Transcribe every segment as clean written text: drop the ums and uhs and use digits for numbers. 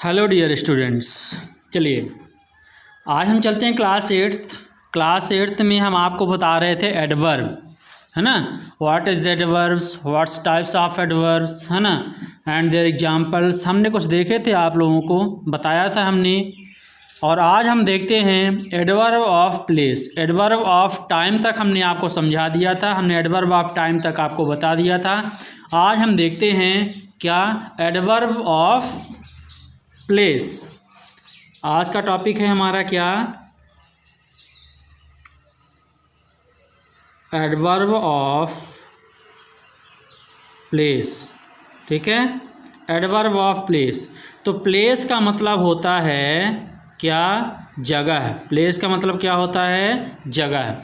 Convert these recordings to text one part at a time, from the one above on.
Hello dear students, चलिए आज हम चलते हैं क्लास एट्थ में हम आपको बता रहे थे एडवर्ब, है ना। What is adverbs, what's types of adverbs, है ना, एंड देयर एग्जांपल्स हमने कुछ देखे थे, आप लोगों को बताया था हमने। और आज हम देखते हैं adverb of place. Adverb of time तक हमने आपको समझा दिया था, हमने एडवर्ब ऑफ टाइम तक आपको बता दिया था। आज हम देखते हैं क्या एडवर्ब ऑफ प्लेस। आज का टॉपिक है हमारा क्या, एडवर्ब ऑफ प्लेस। ठीक है, एडवर्ब ऑफ प्लेस। तो प्लेस का मतलब होता है क्या, जगह। प्लेस का मतलब क्या होता है, जगह।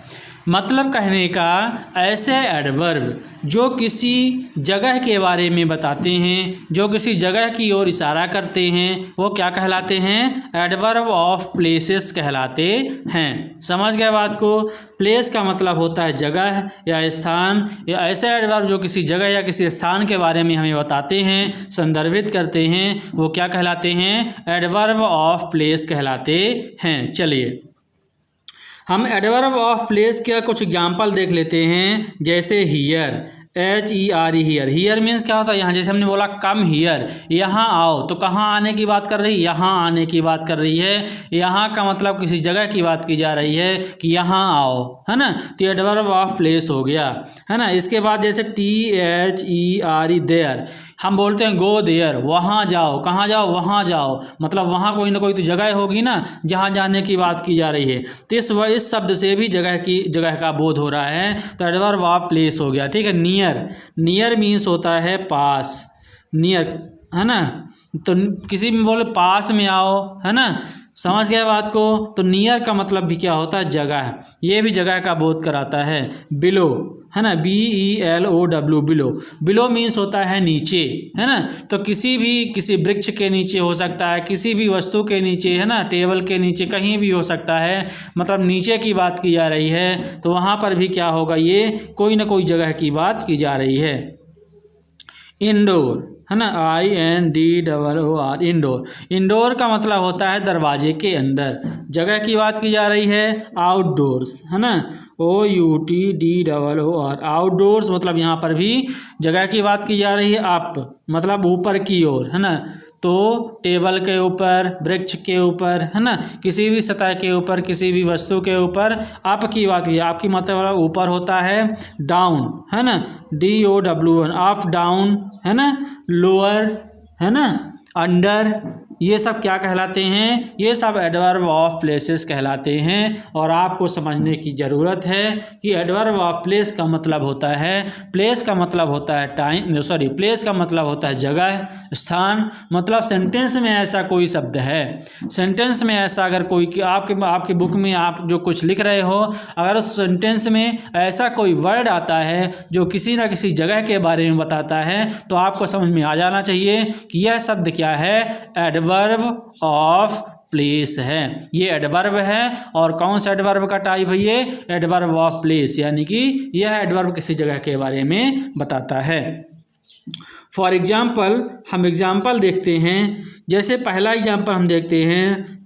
मतलब कहने का ऐसे एडवर्ब जो किसी जगह के बारे में बताते हैं, जो किसी जगह की ओर इशारा करते हैं, वो क्या कहलाते हैं, एडवर्ब ऑफ प्लेसेस कहलाते हैं। समझ गए बात को। प्लेस का मतलब होता है जगह या स्थान, या ऐसे एडवर्ब जो किसी जगह या किसी स्थान के बारे में हमें बताते हैं, संदर्भित करते हैं, वो क्या कहलाते हैं, एडवर्ब ऑफ प्लेस कहलाते हैं। चलिए हम एडवर्ब ऑफ प्लेस का कुछ एग्जाम्पल देख लेते हैं। जैसे here, HERE, here. Here means क्या होता है, यहाँ। जैसे हमने बोला कम हियर, यहाँ आओ, तो कहाँ आने की बात कर रही है, यहाँ आने की बात कर रही है। यहाँ का मतलब किसी जगह की बात की जा रही है कि यहाँ आओ, है ना। तो एडवर्ब ऑफ प्लेस हो गया, है ना। इसके बाद जैसे THERE, देयर। हम बोलते हैं गो देयर, वहाँ जाओ। कहाँ जाओ, वहाँ जाओ, मतलब वहाँ कोई ना कोई तो जगह होगी ना जहाँ जाने की बात की जा रही है। तो इस शब्द से भी जगह का बोध हो रहा है, तो एडवर्ब ऑफ प्लेस हो गया। ठीक है। नियर, नियर मीन्स होता है पास, नियर, है ना। तो किसी में बोले पास में आओ, है ना। समझ गए बात को। तो नियर का मतलब भी क्या होता है, जगह। ये भी जगह का बोध कराता है। बिलो, है ना, BELOW, बिलो। बिलो मीन्स होता है नीचे, है ना। तो किसी वृक्ष के नीचे हो सकता है, किसी भी वस्तु के नीचे, है ना, टेबल के नीचे, कहीं भी हो सकता है, मतलब नीचे की बात की जा रही है। तो वहाँ पर भी क्या होगा, ये कोई ना कोई जगह की बात की जा रही है। इंडोर, है ना, INDOOR, इंडोर। इंडोर का मतलब होता है दरवाजे के अंदर, जगह की बात की जा रही है। आउटडोर्स, है ना, OUTDOOR, आउटडोर्स मतलब यहाँ पर भी जगह की बात की जा रही है। अप मतलब ऊपर की ओर, है ना। तो टेबल के ऊपर, वृक्ष के ऊपर, है ना, किसी भी सतह के ऊपर, किसी भी वस्तु के ऊपर अप की बात की। आपकी मतलब ऊपर होता है। डाउन, है ना, DOWN, अप डाउन, है ना। लोअर, है ना, अंडर, ये सब क्या कहलाते हैं, ये सब एडवर्ब ऑफ प्लेसेस कहलाते हैं। और आपको समझने की ज़रूरत है कि एडवर्ब ऑफ प्लेस का मतलब होता है, प्लेस का मतलब होता है प्लेस का मतलब होता है जगह, स्थान। मतलब सेंटेंस में ऐसा कोई शब्द है, सेंटेंस में ऐसा अगर कोई आपके बुक में आप जो कुछ लिख रहे हो, अगर उस सेंटेंस में ऐसा कोई वर्ड आता है जो किसी न किसी जगह के बारे में बताता है, तो आपको समझ में आ जाना चाहिए कि यह शब्द क्या है, एडवर्ब ऑफ प्लेस है। ये एडवर्ब है। और कौन सा एडवर्ब का टाइप है, ये एडवर्ब ऑफ प्लेस, यानी कि यह एडवर्ब किसी जगह के बारे में बताता है। फॉर एग्जाम्पल, हम एग्जाम्पल देखते हैं। जैसे पहला एग्जाम्पल हम देखते हैं,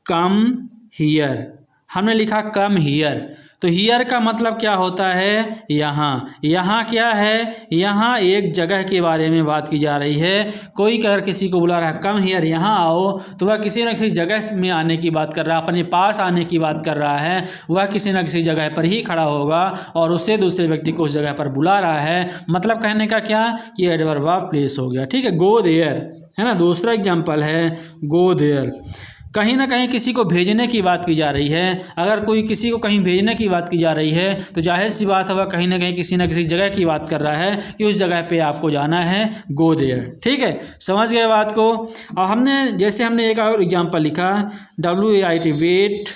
कम हियर। हमने लिखा कम हियर, तो हियर का मतलब क्या होता है, यहाँ। यहाँ क्या है, यहाँ एक जगह के बारे में बात की जा रही है। कोई अगर किसी को बुला रहा है कम हियर, यहाँ आओ, तो वह किसी न किसी जगह में आने की बात कर रहा है, अपने पास आने की बात कर रहा है। वह किसी न किसी जगह पर ही खड़ा होगा और उससे दूसरे व्यक्ति को उस जगह पर बुला रहा है। मतलब कहने का क्या, कि एडवर्ब ऑफ प्लेस हो गया। ठीक है। गो देयर, है ना, दूसरा एग्जाम्पल है गो देयर। कहीं ना कहीं किसी को भेजने की बात की जा रही है। अगर कोई किसी को कहीं भेजने की बात की जा रही है, तो जाहिर सी बात है वह कहीं ना कहीं किसी न किसी जगह की बात कर रहा है कि उस जगह पे आपको जाना है, गो देयर। ठीक है, समझ गए बात को। और हमने एक और एग्जांपल लिखा, WAIT, वेट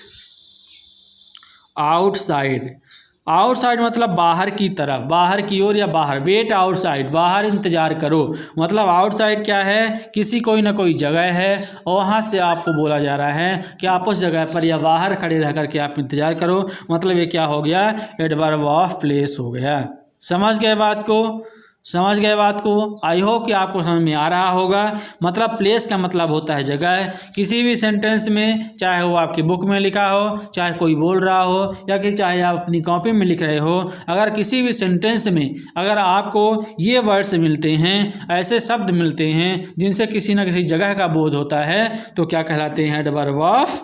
आउटसाइड। आउटसाइड मतलब बाहर की तरफ, बाहर की ओर या बाहर। वेट आउटसाइड, बाहर इंतजार करो। मतलब आउटसाइड क्या है, कोई ना कोई जगह है और वहाँ से आपको बोला जा रहा है कि आप उस जगह पर या बाहर खड़े रह करके आप इंतजार करो। मतलब ये क्या हो गया, एडवर्ब ऑफ प्लेस हो गया। समझ गए बात को। समझ गए बात को? आई होप कि आपको समझ में आ रहा होगा। मतलब प्लेस का मतलब होता है जगह। किसी भी सेंटेंस में, चाहे वो आपकी बुक में लिखा हो, चाहे कोई बोल रहा हो, या कि चाहे आप अपनी कॉपी में लिख रहे हो, अगर किसी भी सेंटेंस में अगर आपको ये वर्ड्स मिलते हैं, ऐसे शब्द मिलते हैं जिनसे किसी न किसी जगह का बोध होता है, तो क्या कहलाते हैं? Adverb of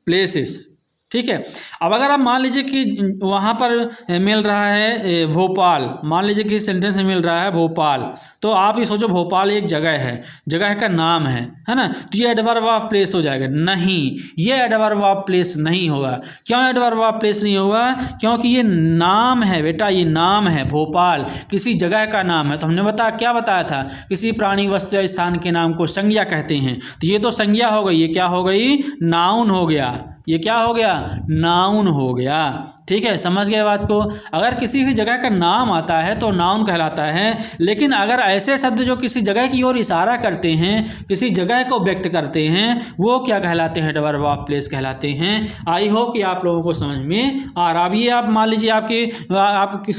places. ठीक है। अब अगर आप मान लीजिए कि वहाँ पर मिल रहा है भोपाल, मान लीजिए कि सेंटेंस में मिल रहा है भोपाल, तो आप ये सोचो भोपाल एक जगह है, जगह का नाम है ना, तो ये एडवर्ब ऑफ प्लेस हो जाएगा? नहीं, ये एडवर्ब ऑफ प्लेस नहीं होगा। क्यों एडवर्ब ऑफ प्लेस नहीं होगा? क्योंकि ये नाम है बेटा, ये नाम है। भोपाल किसी जगह का नाम है। तो हमने क्या बताया था? किसी प्राणी, वस्तु या स्थान के नाम को संज्ञा कहते हैं। तो ये तो संज्ञा हो गई, ये क्या हो गई? नाउन हो गया। ये क्या हो गया? नाउन हो गया। ठीक है, समझ गए बात को? अगर किसी भी जगह का नाम आता है तो नाउन कहलाता है। लेकिन अगर ऐसे शब्द जो किसी जगह की ओर इशारा करते हैं, किसी जगह को व्यक्त करते हैं, वो क्या कहलाते हैं? एडवर्ब ऑफ प्लेस कहलाते हैं। आई होप कि आप लोगों को समझ में आ रहा। अब ये आप मान लीजिए आप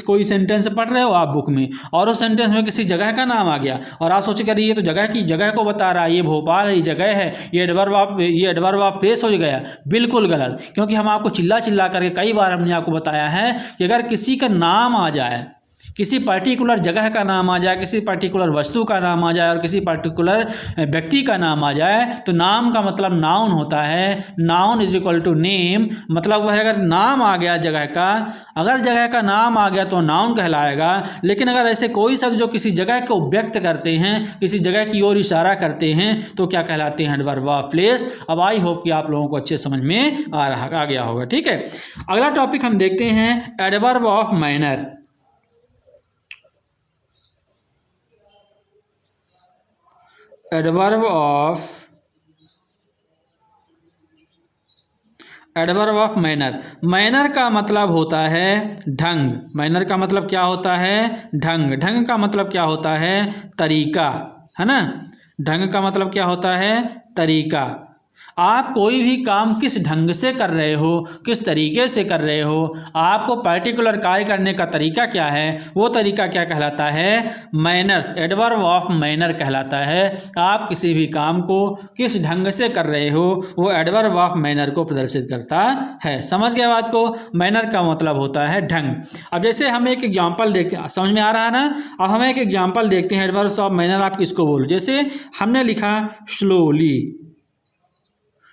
कोई सेंटेंस पढ़ रहे हो आप बुक में, और उस सेंटेंस में किसी जगह का नाम आ गया, और आप सोचे अरे ये तो जगह को बता रहा है, ये भोपाल है, ये जगह है, ये एडवर्ब ऑफ प्लेस हो गया। बिल्कुल गलत। क्योंकि हम आपको चिल्ला करके कई बार हमने आपको बताया है कि अगर किसी का नाम आ जाए, किसी पर्टिकुलर जगह का नाम आ जाए, किसी पर्टिकुलर वस्तु का नाम आ जाए, और किसी पर्टिकुलर व्यक्ति का नाम आ जाए, तो नाम का मतलब नाउन होता है। Noun is equal to name. मतलब वह अगर नाम आ गया जगह का, अगर जगह का नाम आ गया तो नाउन कहलाएगा। लेकिन अगर ऐसे कोई शब्द जो किसी जगह को व्यक्त करते हैं, किसी जगह की ओर इशारा करते हैं, तो क्या कहलाते हैं? Adverb of place. अब आई होप कि आप लोगों को अच्छे समझ में आ गया होगा। ठीक है, अगला टॉपिक हम देखते हैं adverb of manner. Adverb of manner. Manner का मतलब होता है ढंग। मैनर का मतलब क्या होता है? ढंग। ढंग का मतलब क्या होता है? तरीका, है ना। ढंग का मतलब क्या होता है? तरीका। आप कोई भी काम किस ढंग से कर रहे हो, किस तरीके से कर रहे हो, आपको पर्टिकुलर कार्य करने का तरीका क्या है, वो तरीका क्या कहलाता है? मैनर्स। एडवर्ब ऑफ मैनर कहलाता है। आप किसी भी काम को किस ढंग से कर रहे हो, वो एडवर्ब ऑफ मैनर को प्रदर्शित करता है। समझ गए बात को? मैनर का मतलब होता है ढंग। अब जैसे हम एक एग्जाम्पल देखते हैं, समझ में आ रहा है ना? अब हम एक एग्जाम्पल देखते हैं एडवर्ब ऑफ मैनर आप किसको बोलो। जैसे हमने लिखा स्लोली।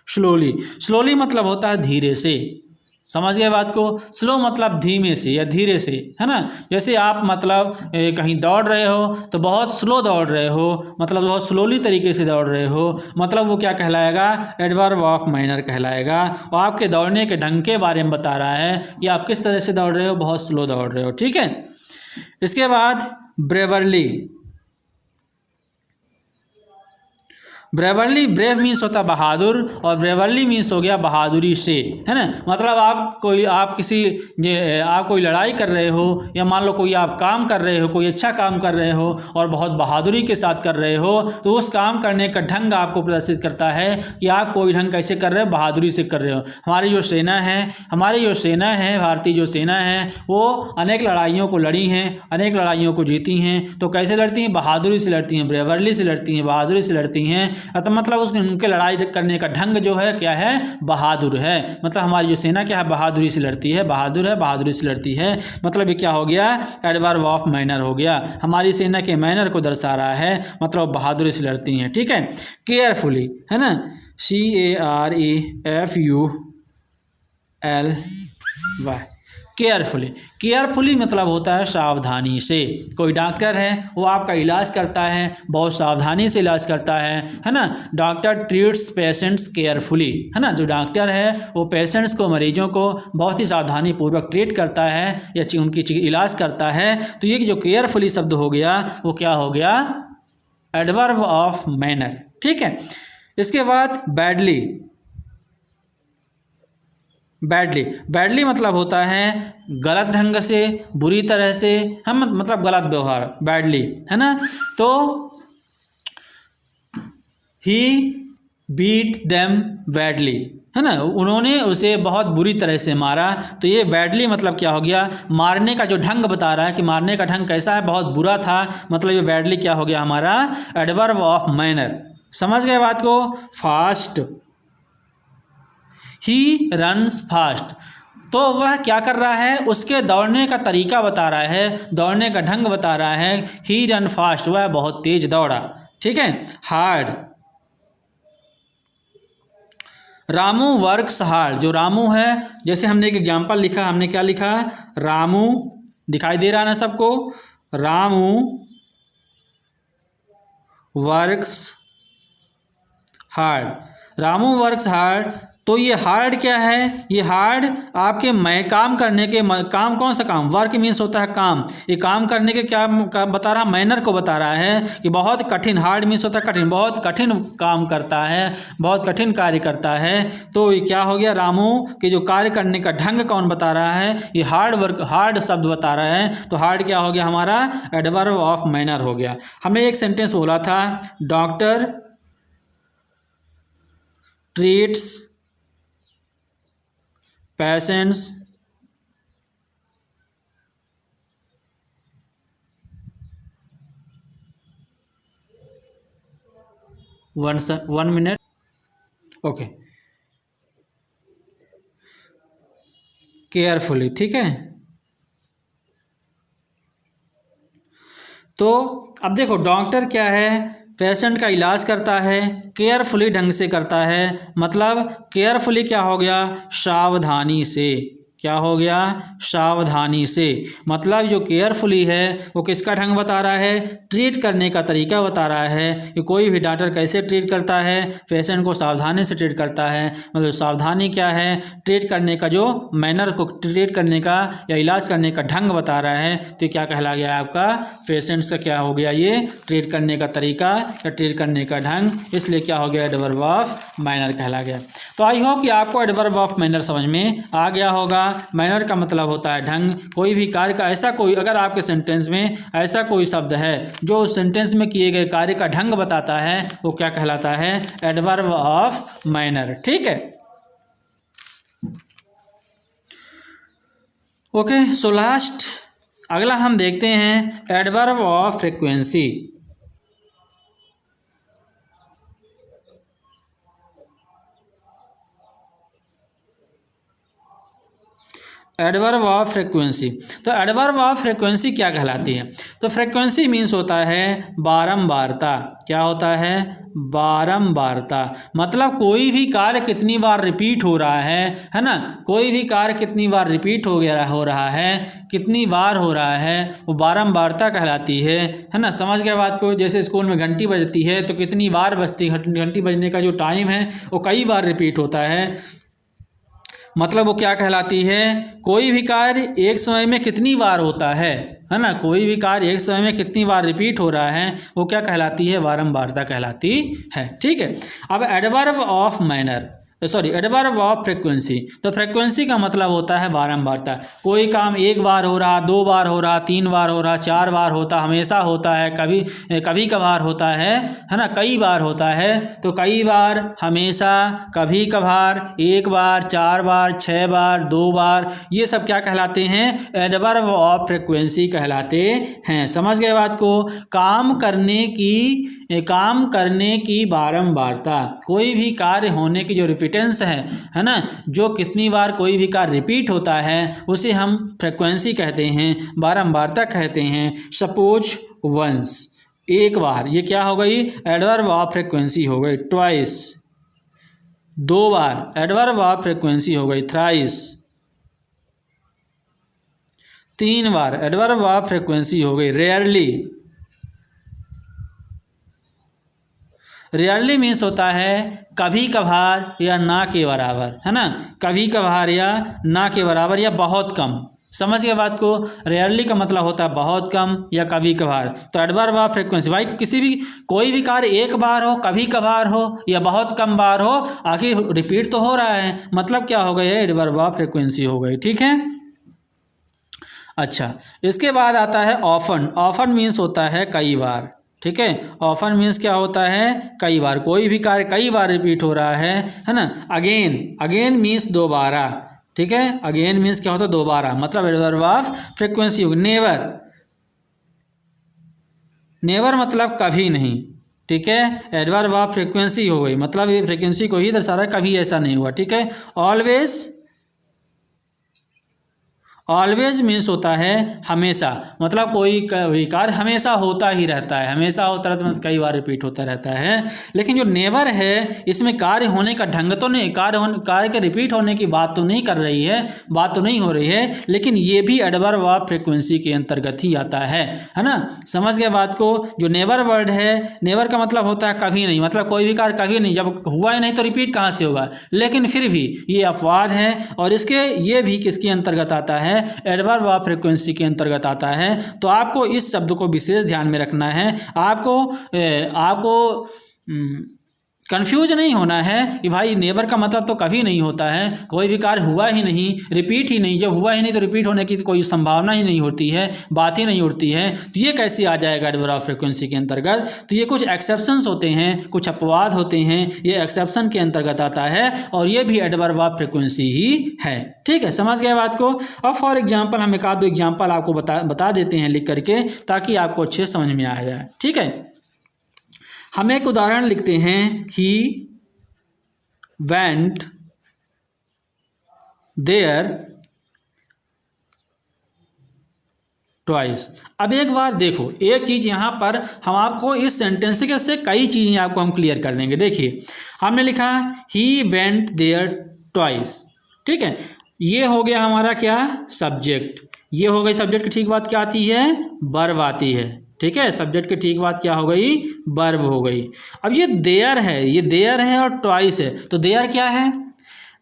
स्लोली मतलब होता है धीरे से। समझ गए बात को? स्लो मतलब धीमे से या धीरे से, है ना। जैसे आप मतलब कहीं दौड़ रहे हो तो बहुत स्लो दौड़ रहे हो, मतलब बहुत स्लोली तरीके से दौड़ रहे हो, मतलब वो क्या कहलाएगा? एडवर्ब ऑफ मैनर कहलाएगा। और आपके दौड़ने के ढंग के बारे में बता रहा है कि आप किस तरह से दौड़ रहे हो, बहुत स्लो दौड़ रहे हो। ठीक है। इसके बाद ब्रेवरली। ब्रेवरली, ब्रेव मीन्स होता है बहादुर, और ब्रेवरली मीन्स हो गया बहादुरी से, है ना। मतलब आप कोई लड़ाई कर रहे हो, या मान लो कोई आप काम कर रहे हो, कोई अच्छा काम कर रहे हो और बहुत बहादुरी के साथ कर रहे हो, तो उस काम करने का ढंग आपको प्रदर्शित करता है कि आप कोई ढंग कैसे कर रहे हो, बहादुरी से कर रहे हो। हमारी जो सेना है, भारतीय जो सेना है, वो अनेक लड़ाइयों को लड़ी हैं, अनेक लड़ाइयों को जीती हैं। तो कैसे लड़ती हैं? बहादुरी से लड़ती हैं, ब्रेवरली से लड़ती हैं, बहादुरी से लड़ती हैं। तो मतलब उनके लड़ाई करने का ढंग जो है क्या है? बहादुर है। मतलब हमारी जो सेना क्या है? बहादुरी से लड़ती है, बहादुर है, बहादुरी से लड़ती है। मतलब ये क्या हो गया? एडवर्ब ऑफ मैनर हो गया। हमारी सेना के मैनर को दर्शा रहा है, मतलब बहादुरी से लड़ती हैं। ठीक है। केयरफुली, है ना, CAREFULLY। केयरफुली मतलब होता है सावधानी से। कोई डॉक्टर है, वो आपका इलाज करता है, बहुत सावधानी से इलाज करता है ना। डॉक्टर ट्रीट्स पेशेंट्स केयरफुली, है ना। जो डॉक्टर है वो पेशेंट्स को, मरीजों को बहुत ही सावधानी पूर्वक ट्रीट करता है या उनकी इलाज करता है। तो ये जो केयरफुली शब्द हो गया, वो क्या हो गया? Adverb of manner. ठीक है। इसके बाद बैडली मतलब होता है गलत ढंग से, बुरी तरह से, हम मतलब गलत व्यवहार, बैडली, है ना। तो ही बीट देम बैडली, है ना, उन्होंने उसे बहुत बुरी तरह से मारा। तो ये बैडली मतलब क्या हो गया, मारने का जो ढंग बता रहा है कि मारने का ढंग कैसा है, बहुत बुरा था, मतलब ये बैडली क्या हो गया हमारा एडवर्ब ऑफ मैनर। समझ गए बात को। फास्ट, ही रन्स फास्ट, तो वह क्या कर रहा है, उसके दौड़ने का तरीका बता रहा है, दौड़ने का ढंग बता रहा है। ही रन फास्ट, वह बहुत तेज दौड़ा। ठीक है। हार्ड, रामू वर्क्स हार्ड, जो रामू है, जैसे हमने एक एग्जाम्पल लिखा, हमने क्या लिखा, रामू, दिखाई दे रहा ना सबको, Ramu works hard, Ramu works hard. तो ये हार्ड क्या है, ये हार्ड आपके मैं काम करने के, काम कौन सा काम, वर्क मीन्स होता है काम, ये काम करने के क्या बता रहा, मैनर को बता रहा है कि बहुत कठिन, हार्ड मीन्स होता है कठिन, बहुत कठिन काम करता है, बहुत कठिन कार्य करता है। तो ये क्या हो गया, रामू के जो कार्य करने का ढंग कौन बता रहा है, ये हार्ड वर्क, हार्ड शब्द बता रहा है। तो हार्ड क्या हो गया हमारा एडवर्ब ऑफ मैनर हो गया। हमने एक सेंटेंस बोला था, doctor treats patients one minute, okay, carefully. ठीक है। तो अब देखो, डॉक्टर क्या है, पेशेंट का इलाज करता है, केयरफुली ढंग से करता है, मतलब केयरफुली क्या हो गया, सावधानी से, क्या हो गया, सावधानी से, मतलब जो केयरफुली है वो किसका ढंग बता रहा है, ट्रीट करने का तरीका बता रहा है कि कोई भी डॉक्टर कैसे ट्रीट करता है, पेशेंट को सावधानी से ट्रीट करता है, मतलब सावधानी क्या है, ट्रीट करने का जो मैनर को, ट्रीट करने का या इलाज करने का ढंग बता रहा है। तो क्या कहला गया आपका, पेशेंट से क्या हो गया, ये ट्रीट करने का तरीका या ट्रीट करने का ढंग, इसलिए क्या हो गया, एडवर्ब ऑफ मैनर कहला गया। तो आई होप कि आपको एडवर्ब ऑफ मैनर समझ में आ गया होगा। मैनर का मतलब होता है ढंग, कोई भी कार्य का, ऐसा कोई, अगर आपके सेंटेंस में ऐसा कोई शब्द है जो उस सेंटेंस में किए गए कार्य का ढंग बताता है, वो क्या कहलाता है, एडवर्ब ऑफ मैनर। ठीक है। ओके, सो लास्ट अगला हम देखते हैं adverb of frequency. Adverb of frequency. तो एडवर्ब ऑफ फ्रीक्वेंसी क्या कहलाती है, तो फ्रीक्वेंसी मीन्स होता है बारंबारता। क्या होता है, बारंबारता, मतलब कोई भी कार्य कितनी बार रिपीट हो रहा है ना, कोई भी कार्य कितनी बार रिपीट हो रहा है, कितनी बार हो रहा है, वो बारंबारता कहलाती है ना। समझ गए बात को। जैसे स्कूल में घंटी बजती है तो कितनी बार बजती है, घंटी बजने का जो टाइम है वो कई बार रिपीट होता है, मतलब वो क्या कहलाती है, कोई भी कार्य एक समय में कितनी बार होता है ना, कोई भी कार्य एक समय में कितनी बार रिपीट हो रहा है, वो क्या कहलाती है, बारंबारता कहलाती है। ठीक है। अब adverb of manner, sorry, adverb of frequency. तो फ्रीक्वेंसी का मतलब होता है बारंबारता, कोई काम एक बार हो रहा, दो बार हो रहा, तीन बार हो रहा, चार बार होता, हमेशा होता है, कभी कभार होता है ना, कई बार होता है। तो कई बार, हमेशा, कभी कभार, एक बार, चार बार, छः बार, दो बार, ये सब क्या कहलाते हैं, एडवर्ब ऑफ फ्रीक्वेंसी कहलाते हैं। समझ गए बात को। काम करने की बारंबारता, कोई भी कार्य होने की जो रिपीटेंस है ना, जो कितनी बार कोई भी कार्य रिपीट होता है उसे हम फ्रीक्वेंसी कहते हैं, बारंबारता कहते हैं। सपोज वंस, एक बार, ये क्या हो गई, एडवर्ब ऑफ फ्रीक्वेंसी हो गई। ट्वाइस, दो बार, एडवर्ब ऑफ फ्रीक्वेंसी हो गई। थ्राइस, तीन बार, एडवर्ब ऑफ फ्रीक्वेंसी हो गई। रेयरली, रेयरली मीन्स होता है कभी कभार या ना के बराबर, है ना, कभी कभार या ना के बराबर या बहुत कम। समझ गए बात को। रेयरली का मतलब होता है बहुत कम या कभी कभार। तो एडवर्ब ऑफ फ्रीक्वेंसी, भाई किसी भी, कोई भी कार्य एक बार हो, कभी कभार हो या बहुत कम बार हो, आखिर रिपीट तो हो रहा है, मतलब क्या हो गई है, एडवर्ब ऑफ फ्रीक्वेंसी हो गई। ठीक है। अच्छा, इसके बाद आता है ऑफन। ऑफन मीन्स होता है कई बार। ठीक है। ऑफन मीन्स क्या होता है, कई बार, कोई भी कार्य कई बार रिपीट हो रहा है ना। अगेन, अगेन मीन्स दोबारा, ठीक है। अगेन मीन्स क्या होता है, दोबारा, मतलब एडवर्ब ऑफ फ्रीक्वेंसी होगी। नेवर, नेवर मतलब कभी नहीं, ठीक है। एडवर्ब ऑफ फ्रीक्वेंसी हो गई, मतलब ये फ्रीक्वेंसी को ही दर्शा रहा है, कभी ऐसा नहीं हुआ, ठीक है। ऑलवेज, ऑलवेज मीन्स होता है हमेशा, मतलब कोई कार्य हमेशा होता ही रहता है, हमेशा होता रहता है, मतलब कई बार रिपीट होता रहता है। लेकिन जो नेवर है, इसमें कार्य होने का ढंग तो नहीं, कार्य के रिपीट होने की बात तो नहीं कर रही है, बात तो नहीं हो रही है, लेकिन ये भी एडवर्ब ऑफ फ्रीक्वेंसी के अंतर्गत ही आता है ना। समझ गए बात को। जो नेवर वर्ड है, नेवर का मतलब होता है कभी नहीं, मतलब कोई भी कार्य कभी नहीं, जब हुआ ही नहीं तो रिपीट कहाँ से होगा। लेकिन फिर भी ये अपवाद है, और इसके ये भी किसके अंतर्गत आता है, एडवर्ब ऑफ फ्रीक्वेंसी के अंतर्गत आता है। तो आपको इस शब्द को विशेष ध्यान में रखना है। आपको कंफ्यूज नहीं होना है कि भाई नेवर का मतलब तो कभी नहीं होता है, कोई भी कार्य हुआ ही नहीं, रिपीट ही नहीं, जब हुआ ही नहीं तो रिपीट होने की कोई संभावना ही नहीं होती है, बात ही नहीं उठती है, तो ये कैसे आ जाएगा एडवर्ब ऑफ फ्रीक्वेंसी के अंतर्गत। तो ये कुछ एक्सेप्शंस होते हैं, कुछ अपवाद होते हैं, ये एक्सेप्शन के अंतर्गत आता है, और ये भी एडवर्ब ऑफ फ्रीक्वेंसी ही है, ठीक है। समझ गए बात को। अब फॉर एग्जाम्पल हम एक आध दो एग्जाम्पल आपको बता देते हैं लिख करके, ताकि आपको अच्छे समझ में आ जाए, ठीक है। हम एक उदाहरण लिखते हैं, ही वेंट देयर ट्वाइस। अब एक बार देखो, एक चीज़ यहाँ पर हम आपको इस सेंटेंस के से कई चीज़ें आपको हम क्लियर कर देंगे। देखिए, हमने लिखा ही वेंट देयर ट्वाइस, ठीक है। ये हो गया हमारा क्या, सब्जेक्ट, ये हो गई सब्जेक्ट की ठीक बात क्या आती है, वर्ब आती है, ठीक है। सब्जेक्ट की ठीक बात क्या हो गई, वर्ब हो गई। अब ये देयर है, ये देयर है और ट्वाइस है, तो देयर क्या है,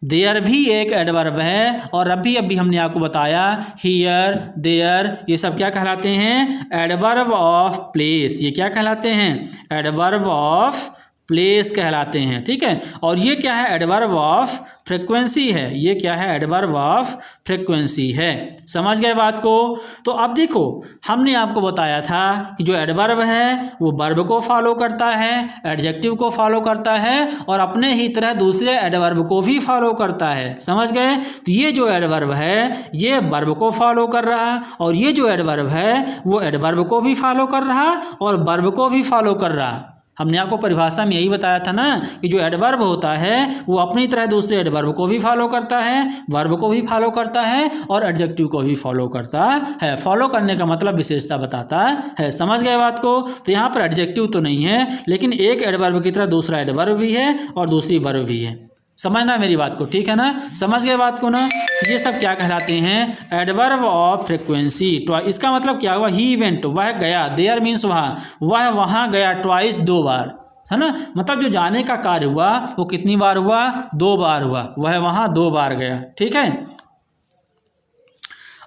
देयर भी एक एडवर्ब है, और अभी हमने आपको बताया हियर, देयर, ये सब क्या कहलाते हैं, एडवर्ब ऑफ प्लेस। ये क्या कहलाते हैं, एडवर्ब ऑफ प्लेस कहलाते हैं, ठीक है। और ये क्या है, एडवर्ब ऑफ फ्रीक्वेंसी है, ये क्या है, एडवर्ब ऑफ फ्रीक्वेंसी है। समझ गए बात को। तो अब देखो, हमने आपको बताया था कि जो एडवर्ब है वो वर्ब को फॉलो करता है, एडजेक्टिव को फॉलो करता है, और अपने ही तरह दूसरे एडवर्ब को भी फॉलो करता है। समझ गए। तो ये जो एडवर्ब है ये वर्ब को फॉलो कर रहा, और ये जो एडवर्ब है वो एडवर्ब को भी फॉलो कर रहा और वर्ब को भी फॉलो कर रहा। हमने आपको परिभाषा में यही बताया था ना कि जो एडवर्ब होता है वो अपनी तरह दूसरे एडवर्ब को भी फॉलो करता है, वर्ब को भी फॉलो करता है, और एडजेक्टिव को भी फॉलो करता है। फॉलो करने का मतलब विशेषता बताता है। समझ गए बात को। तो यहाँ पर एडजेक्टिव तो नहीं है, लेकिन एक एडवर्ब की तरह दूसरा एडवर्ब भी है और दूसरी वर्ब भी है। समझना मेरी बात को, ठीक है ना। समझ गए बात को ना। ये सब क्या कहलाते हैं, एडवर्ब ऑफ फ्रीक्वेंसी। इसका मतलब क्या हुआ, ही वेंट, वह गया, देयर मीन्स वह वहाँ गया, ट्वाइस, दो बार, है ना। मतलब जो जाने का कार्य हुआ वो कितनी बार हुआ, दो बार हुआ, वह वहाँ दो बार गया, ठीक है।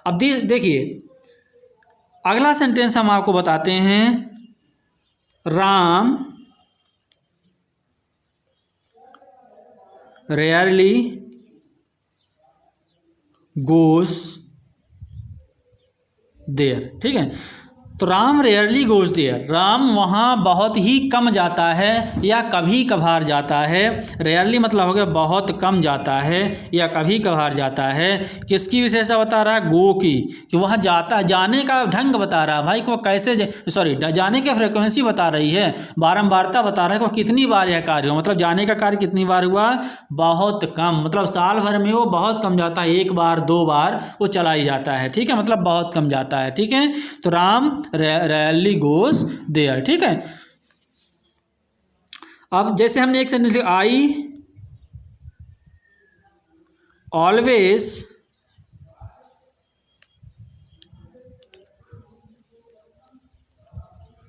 अब देखिए अगला सेंटेंस हम आपको बताते हैं, राम रेयरली गोस देयर, ठीक है। तो Ram rarely goes there, Ram वहाँ बहुत ही कम जाता है या कभी कभार जाता है। रेयरली मतलब हो गया बहुत कम जाता है या कभी कभार जाता है। किसकी विशेषता बता रहा है, गो की, कि वह जाता, जाने का ढंग बता रहा है भाई कि वो कैसे, जाने की फ्रिक्वेंसी बता रही है, बारंबारता बता रहा है कि वो कितनी बार यह कार्य हुआ, मतलब जाने का कार्य कितनी बार हुआ, बहुत कम, मतलब साल भर में वो बहुत कम जाता है, एक बार दो बार वो चला ही जाता है, ठीक है, मतलब बहुत कम जाता है, ठीक है। तो राम रेयरली गोज देयर, ठीक है। अब जैसे हमने एक सेंटेंस लिखा, आई ऑलवेज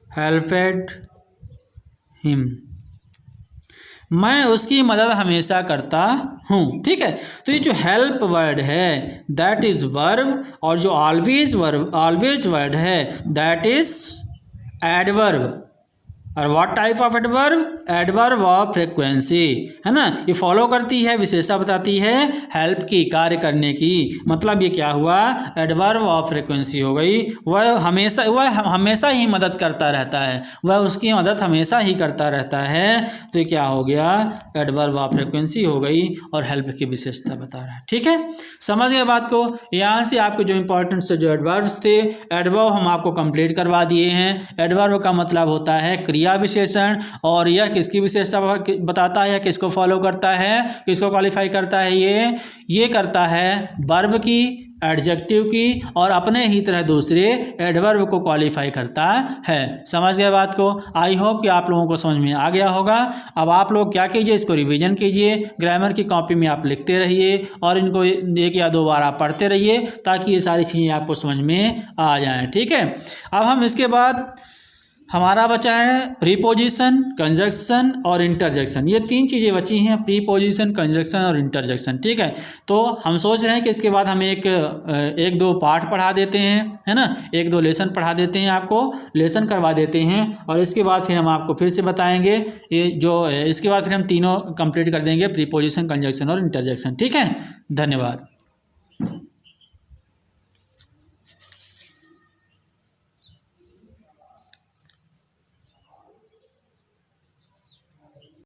हेल्पेड हिम, मैं उसकी मदद हमेशा करता हूँ, ठीक है। तो ये जो हेल्प वर्ड है दैट इज वर्ब, और जो ऑलवेज वर्ड है दैट इज एडवर्ब। और what type of adverb, adverb of frequency, है ना। ये फॉलो करती है, विशेषता बताती है हेल्प की, कार्य करने की। मतलब ये क्या हुआ, एडवर्ब ऑफ फ्रीक्वेंसी हो गई। वह हमेशा ही मदद करता रहता है, वह उसकी मदद हमेशा ही करता रहता है। तो ये क्या हो गया, एडवर्ब ऑफ फ्रीक्वेंसी हो गई और हेल्प की विशेषता बता रहा है। ठीक है, समझ गए बात को। यहाँ से आपके जो इंपॉर्टेंट से जो एडवर्ब्स थे, एडवर्ब हम आपको कंप्लीट करवा दिए हैं। एडवर्ब का मतलब होता है क्रिया विशेषण, और यह किसकी विशेषता बताता है, किसको फॉलो करता है, किसको क्वालिफाई करता है, ये करता है वर्ब की, एडजेक्टिव की, और अपने ही तरह दूसरे एडवर्ब को क्वालिफाई करता है। समझ गए बात को। आई होप कि आप लोगों को समझ में आ गया होगा। अब आप लोग क्या कीजिए, इसको रिवीजन कीजिए, ग्रामर की कॉपी में आप लिखते रहिए और इनको 1 या 2 बार आप पढ़ते रहिए, ताकि ये सारी चीज़ें आपको समझ में आ जाएं। ठीक है, अब हम इसके बाद हमारा बचा है प्रीपोजिशन, कंजक्शन और इंटरजेक्शन। ये 3 चीज़ें बची हैं, प्रीपोजिशन, कंजक्शन और इंटरजेक्शन। ठीक है, तो हम सोच रहे हैं कि इसके बाद हम एक दो पार्ट पढ़ा देते हैं, है ना, 1-2 लेसन पढ़ा देते हैं, आपको लेसन करवा देते हैं, और इसके बाद फिर हम आपको फिर से बताएंगे इसके बाद फिर हम तीनों कंप्लीट कर देंगे, प्रीपोजिशन, कंजक्शन और इंटरजेक्शन। ठीक है, धन्यवाद।